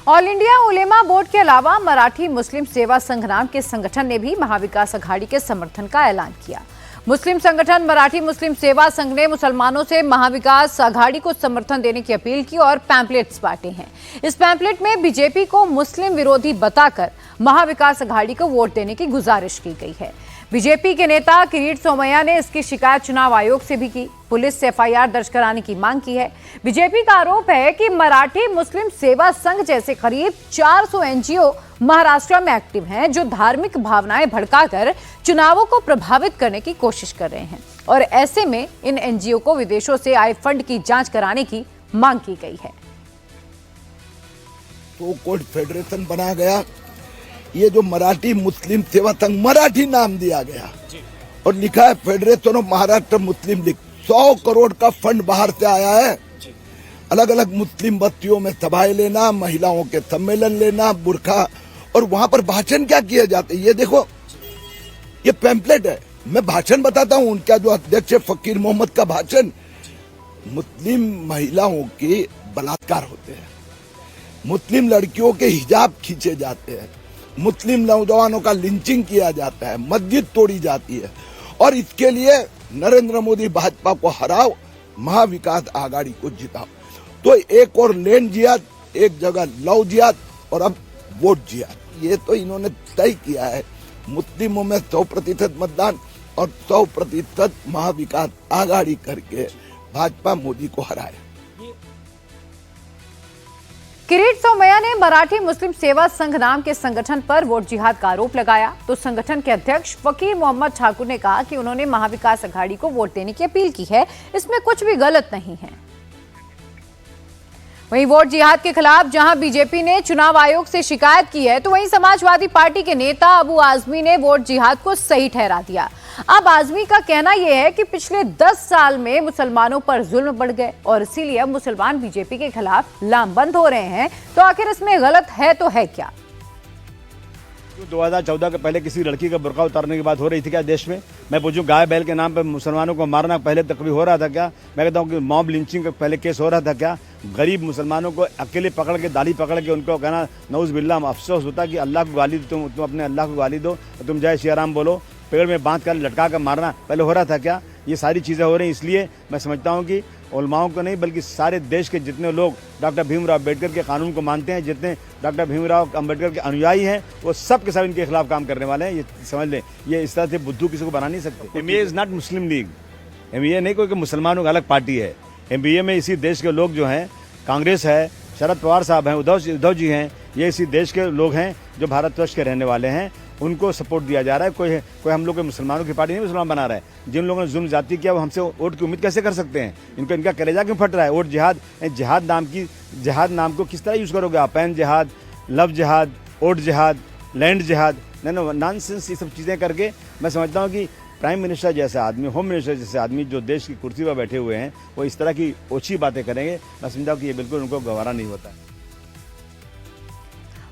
All India उलेमा board के अलावा मराठी मुस्लिम सेवा संघ नाम के संगठन ने भी महाविकास अघाड़ी के समर्थन का ऐलान किया। मुस्लिम संगठन मराठी मुस्लिम सेवा संघ ने मुसलमानों से महाविकास अघाड़ी को समर्थन देने की अपील की और पैम्पलेट्स बांटे हैं। इस पैम्पलेट में बीजेपी को मुस्लिम विरोधी बताकर महाविकास अघाड़ी को वोट देने की गुजारिश की गई है। बीजेपी के नेता किरीट सोमैया ने इसकी शिकायत चुनाव आयोग से भी की। पुलिस से एफआईआर दर्ज कराने की मांग की है। बीजेपी का आरोप है कि मराठी मुस्लिम सेवा संघ जैसे करीब 400 एनजीओ महाराष्ट्र में एक्टिव हैं, जो धार्मिक भावनाएं भड़काकर चुनावों को प्रभावित करने की कोशिश कर रहे हैं और ऐसे में इन एनजीओ को विदेशों से आए फंड की जांच कराने की मांग की गई है। तो कोड फेडरेशन बना गया, ये जो मराठी मुस्लिम सेवा संघ मराठी नाम दिया गया और लिखा है federation of Maharashtra Muslim league. 100 crore का फंड बाहर से आया है। अलग अलग मुस्लिम बस्तियों में सभाएं लेना, महिलाओं के सम्मेलन लेना, बुरखा, और वहां पर भाषण क्या किए जाते हैं। ये देखो, ये पैम्पलेट है। मैं भाषण बताता हूँ उनका, जो अध्यक्ष फकीर मोहम्मद का भाषण। मुस्लिम महिलाओं के बलात्कार होते हैं, मुस्लिम लड़कियों के हिजाब खींचे जाते हैं, मुस्लिम नौजवानों का लिंचिंग किया जाता है, मस्जिद तोड़ी जाती है। और इसके लिए नरेंद्र मोदी भाजपा को हराओ, महाविकास आघाड़ी को जिताओ। तो एक और लैंड जिहाद, एक जगह लव जिहाद और अब वोट जिहाद। ये तो इन्होंने तय किया है। मुस्लिमों में 100% मतदान और 100% महाविकास आघाड़ी करके भाजपा मोदी को हराए। किरीट सोमैया ने मराठी मुस्लिम सेवा संघ नाम के संगठन पर वोट जिहाद का आरोप लगाया तो संगठन के अध्यक्ष फकीर मोहम्मद ठाकुर ने कहा कि उन्होंने महाविकास अघाड़ी को वोट देने की अपील की है, इसमें कुछ भी गलत नहीं है। वहीं वोट जिहाद के खिलाफ जहां बीजेपी ने चुनाव आयोग से शिकायत की है, तो वहीं समाजवादी पार्टी के नेता अबू आजमी ने वोट जिहाद को सही ठहरा दिया। अब आजमी का कहना यह है कि पिछले 10 साल में मुसलमानों पर जुल्म बढ़ गए और इसीलिए अब मुसलमान बीजेपी के खिलाफ लामबंद हो रहे हैं। तो आखिर इसमें गलत है तो है क्या? 2014 के पहले किसी लड़की का बुर्का उतारने की बात हो रही थी क्या देश में? मैं पूछूं, गाय बैल के नाम पर मुसलमानों को मारना पहले तक भी हो रहा था क्या? मैं कहता हूं कि मॉब लिंचिंग का पहले केस हो रहा था क्या? गरीब मुसलमानों को अकेले पकड़ के, दाढ़ी पकड़ के उनको कहना नऊज बिल्लाह, अफसोस होता कि अल्लाह को गाली दो, तुम अपने अल्लाह को गाली दो, तुम जय श्री राम बोलो, पेड़ में बांध कर लटका कर मारना पहले हो रहा था क्या? ये सारी चीज़ें हो रही हैं। इसलिए मैं समझता हूँ कि उलमाओं को नहीं बल्कि सारे देश के जितने लोग डॉक्टर भीमराव अम्बेडकर के कानून को मानते हैं, जितने डॉक्टर भीमराव अम्बेडकर के अनुयायी हैं, वो सब के सब इनके खिलाफ काम करने वाले हैं। ये समझ लें, ये इस तरह से बुद्धू किसी को बना नहीं सकते। MEA is not Muslim league. MEA नहीं कोई मुसलमानों की अलग पार्टी है। एमईए में इसी देश के लोग जो हैं, कांग्रेस है, शरद पवार साहब हैं, उद्धव जी हैं, ये इसी देश के लोग हैं जो भारतवर्ष के रहने वाले हैं, उनको सपोर्ट दिया जा रहा है। कोई हम लोग के मुसलमानों की पार्टी नहीं मुसलमान बना रहा है। जिन लोगों ने जुल्म जाति किया वो हमसे वोट की उम्मीद कैसे कर सकते हैं? इनका कलेजा क्यों फट रहा है? वोट जिहाद, जिहाद नाम को किस तरह यूज़ करोगे आप? पैन जिहाद, लव जिहाद, वोट जिहाद, लैंड जिहाद, नॉनसेंस, ये सब चीज़ें करके मैं समझता हूँ कि प्राइम मिनिस्टर जैसा आदमी, होम मिनिस्टर जैसे आदमी जो देश की कुर्सी पर बैठे हुए हैं, वो इस तरह की ओछी बातें करेंगे। मैं समझता हूँ कि ये बिल्कुल उनको गवारा नहीं होता है।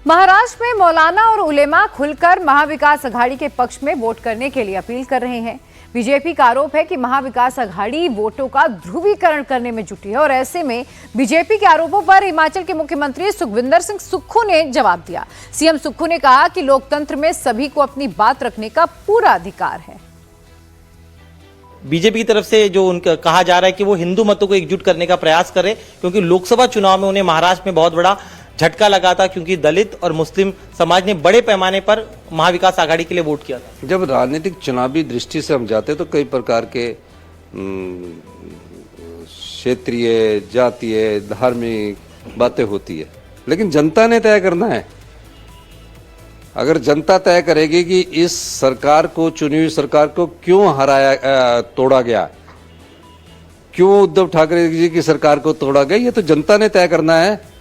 महाराष्ट्र में मौलाना और उलेमा खुलकर महाविकास अघाड़ी के पक्ष में वोट करने के लिए अपील कर रहे हैं। बीजेपी का आरोप है कि महाविकास अघाड़ी वोटों का ध्रुवीकरण करने में जुटी है और ऐसे में बीजेपी के आरोपों पर हिमाचल के मुख्यमंत्री सुखविंदर सिंह सुक्खू ने जवाब दिया। सीएम सुक्खू ने कहा कि लोकतंत्र में सभी को अपनी बात रखने का पूरा अधिकार है। बीजेपी की तरफ से जो उनका कहा जा रहा है कि वो हिंदू मतों को एकजुट करने का प्रयास कर रहे, क्योंकि लोकसभा चुनाव में उन्हें महाराष्ट्र में बहुत बड़ा झटका लगा था, क्योंकि दलित और मुस्लिम समाज ने बड़े पैमाने पर महाविकास आघाड़ी के लिए वोट किया था। जब राजनीतिक चुनावी दृष्टि से हम जाते तो कई प्रकार के क्षेत्रीय, जातीय, धार्मिक बातें होती है, लेकिन जनता ने तय करना है। अगर जनता तय करेगी कि इस सरकार को, चुनी हुई सरकार को क्यों तोड़ा गया, क्यों उद्धव ठाकरे जी की सरकार को तोड़ा गया, ये तो जनता ने तय करना है।